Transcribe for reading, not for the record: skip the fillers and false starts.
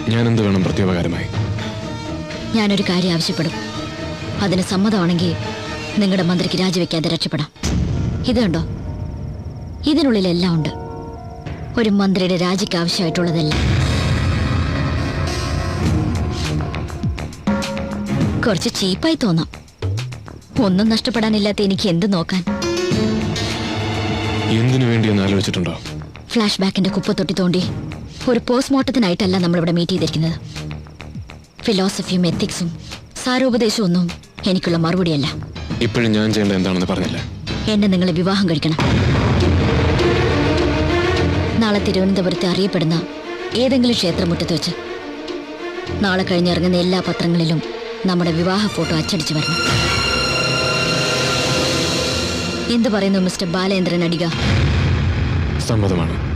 ഞാൻ എന്ത് വേണം പ്രത്യുപകാരമായി? ഞാനൊരു കാര്യം ആവശ്യപ്പെടും. അതിന് സമ്മതമാണെങ്കിൽ നിങ്ങളുടെ മന്ത്രിക്ക് രാജിവെക്കാതെ രക്ഷപ്പെടാം. ഇത് കണ്ടോ, ഇതിനുള്ളിലെല്ലാം ഉണ്ട്. ഒരു മന്ത്രിയുടെ രാജിക്ക് ആവശ്യമായിട്ടുള്ളതെല്ലാം. കുറച്ച് ചീപ്പായി തോന്നാം. ഒന്നും നഷ്ടപ്പെടാനില്ലാത്ത എനിക്ക് എന്ത് നോക്കാൻ? എന്തിനു വേണ്ടിയെന്ന് ആലോചിച്ചിട്ടുണ്ടോ? ഫ്ലാഷ് ബാക്കിന്റെ കുപ്പത്തൊട്ടി തോണ്ടി ഒരു പോസ്റ്റ്മോർട്ടത്തിനായിട്ടല്ല നമ്മളിവിടെ മീറ്റ് ചെയ്തിരിക്കുന്നത്. ഫിലോസഫിയും എത്തിക്സും സാരോപദേശവും ഒന്നും എനിക്കുള്ള മറുപടിയല്ല. ഇപ്പോഴും ഞാൻ ചെയ്യേണ്ടത് എന്താണെന്ന് പറഞ്ഞില്ല. എന്നെ നിങ്ങൾ വിവാഹം കഴിക്കണം. നാളെ തിരുവനന്തപുരത്ത് അറിയപ്പെടുന്ന ഏതെങ്കിലും ക്ഷേത്രമുറ്റത്ത് വെച്ച്. നാളെ കഴിഞ്ഞിറങ്ങുന്ന എല്ലാ പത്രങ്ങളിലും നമ്മുടെ വിവാഹ ഫോട്ടോ അച്ചടിച്ചു വരണം. എന്തു പറയുന്നു മിസ്റ്റർ ബാലേന്ദ്രൻ അടിക? സമ്മതമാണ്.